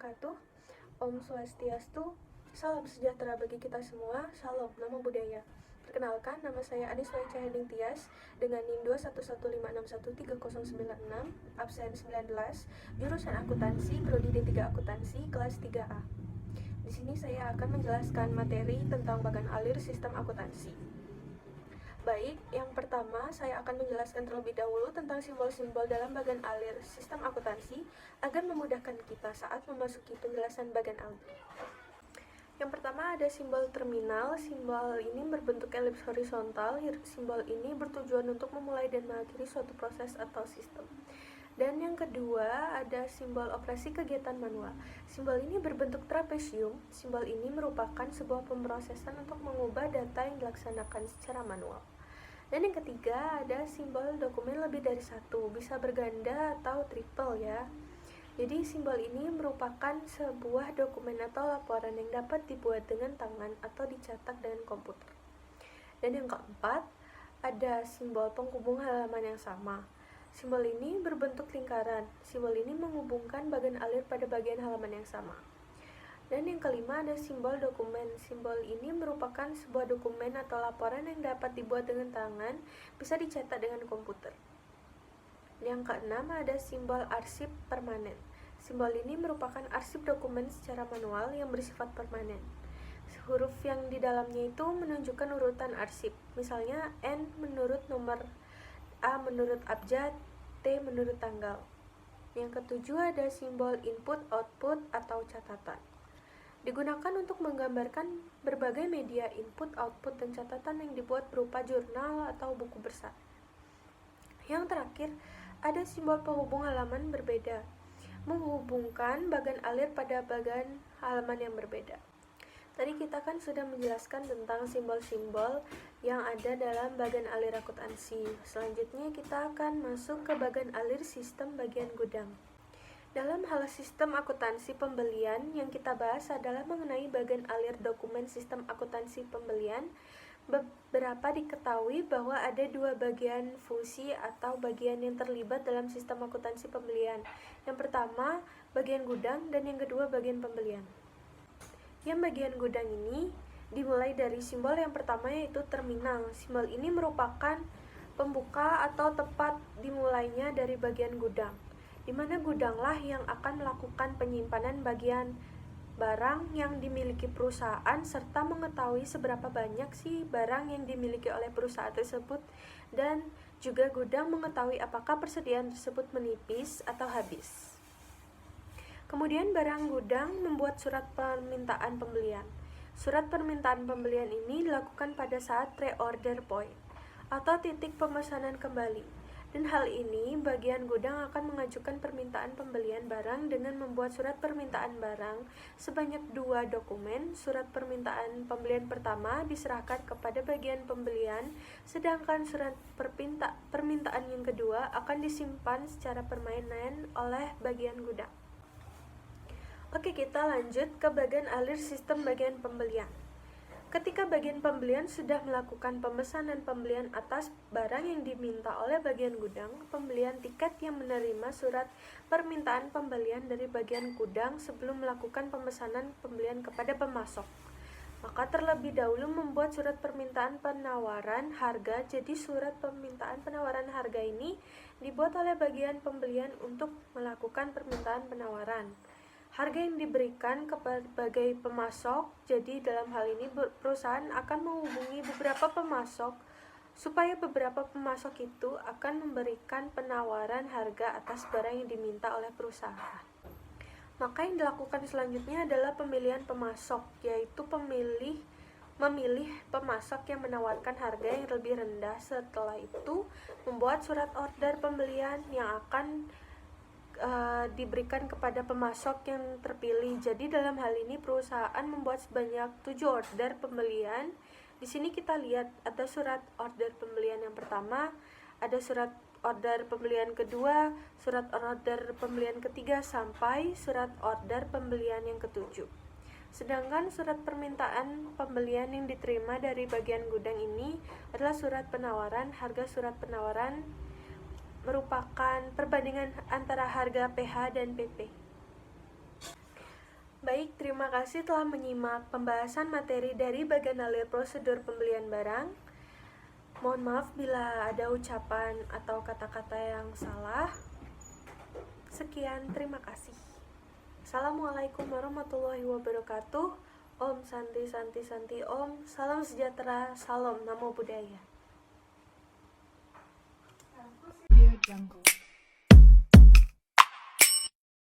wabarakatuh. Om Swastiastu. Salam sejahtera bagi kita semua. Salam, nama budaya. Perkenalkan, nama saya Aniswa Caheding Tias dengan NIM 21156130096, absen 19, jurusan akuntansi, prodi D3 akuntansi, kelas 3A. Di sini saya akan menjelaskan materi tentang bagan alir sistem akuntansi. Baik, yang pertama saya akan menjelaskan terlebih dahulu tentang simbol-simbol dalam bagan alir sistem akuntansi agar memudahkan kita saat memasuki penjelasan bagan alir. Yang pertama ada simbol terminal. Simbol ini berbentuk elips horizontal. Simbol ini bertujuan untuk memulai dan mengakhiri suatu proses atau sistem. Dan yang kedua ada simbol operasi kegiatan manual. Simbol ini berbentuk trapesium. Simbol ini merupakan sebuah pemrosesan untuk mengubah data yang dilaksanakan secara manual. Dan yang ketiga ada simbol dokumen lebih dari satu, bisa berganda atau triple ya. Jadi simbol ini merupakan sebuah dokumen atau laporan yang dapat dibuat dengan tangan atau dicetak dengan komputer. Dan yang keempat ada simbol penghubung halaman yang sama. Simbol ini berbentuk lingkaran. Simbol ini menghubungkan bagan alir pada bagian halaman yang sama. Dan yang kelima ada simbol dokumen. Simbol ini merupakan sebuah dokumen atau laporan yang dapat dibuat dengan tangan, bisa dicetak dengan komputer. Yang keenam ada simbol arsip permanen. Simbol ini merupakan arsip dokumen secara manual yang bersifat permanen. Huruf yang di dalamnya itu menunjukkan urutan arsip. Misalnya N menurut nomor, A menurut abjad, T menurut tanggal. Yang ketujuh ada simbol input, output, atau catatan. Digunakan untuk menggambarkan berbagai media input, output, dan catatan yang dibuat berupa jurnal atau buku besar. Yang terakhir, ada simbol penghubung halaman berbeda, menghubungkan bagan alir pada bagan halaman yang berbeda. Tadi kita kan sudah menjelaskan tentang simbol-simbol yang ada dalam bagan alir akuntansi. Selanjutnya kita akan masuk ke bagan alir sistem bagian gudang. Dalam hal sistem akuntansi pembelian, yang kita bahas adalah mengenai bagan alir dokumen sistem akuntansi pembelian. Beberapa diketahui bahwa ada dua bagian fungsi atau bagian yang terlibat dalam sistem akuntansi pembelian. Yang pertama, bagian gudang, dan yang kedua, bagian pembelian. Yang bagian gudang ini dimulai dari simbol yang pertama, yaitu terminal. Simbol ini merupakan pembuka atau tempat dimulainya dari bagian gudang, di mana gudanglah yang akan melakukan penyimpanan bagian barang yang dimiliki perusahaan serta mengetahui seberapa banyak sih barang yang dimiliki oleh perusahaan tersebut, dan juga gudang mengetahui apakah persediaan tersebut menipis atau habis. Kemudian barang gudang membuat surat permintaan pembelian. Surat permintaan pembelian ini dilakukan pada saat pre-order point atau titik pemesanan kembali. Dan hal ini, bagian gudang akan mengajukan permintaan pembelian barang dengan membuat surat permintaan barang sebanyak 2 dokumen. Surat permintaan pembelian pertama diserahkan kepada bagian pembelian, sedangkan surat permintaan yang kedua akan disimpan secara permanen oleh bagian gudang. Oke, kita lanjut ke bagian alir sistem bagian pembelian. Ketika bagian pembelian sudah melakukan pemesanan pembelian atas barang yang diminta oleh bagian gudang, pembelian tiket yang menerima surat permintaan pembelian dari bagian gudang sebelum melakukan pemesanan pembelian kepada pemasok, maka terlebih dahulu membuat surat permintaan penawaran harga. Jadi surat permintaan penawaran harga ini dibuat oleh bagian pembelian untuk melakukan permintaan penawaran harga yang diberikan sebagai pemasok. Jadi dalam hal ini perusahaan akan menghubungi beberapa pemasok supaya beberapa pemasok itu akan memberikan penawaran harga atas barang yang diminta oleh perusahaan. Maka yang dilakukan selanjutnya adalah pemilihan pemasok, yaitu memilih pemasok yang menawarkan harga yang lebih rendah. Setelah itu membuat surat order pembelian yang akan diberikan kepada pemasok yang terpilih. Jadi dalam hal ini perusahaan membuat sebanyak 7 order pembelian. Di sini kita lihat ada surat order pembelian yang pertama, ada surat order pembelian kedua, surat order pembelian ketiga, sampai surat order pembelian yang ketujuh. Sedangkan surat permintaan pembelian yang diterima dari bagian gudang ini adalah surat penawaran. Harga surat penawaran merupakan perbandingan antara harga PH dan PP. Baik, terima kasih telah menyimak pembahasan materi dari bagaimana prosedur pembelian barang. Mohon maaf bila ada ucapan atau kata-kata yang salah. Sekian, terima kasih. Assalamualaikum warahmatullahi wabarakatuh. Om Santi Santi Santi Om. Salam sejahtera, salam namo buddhaya. Audio Jungle.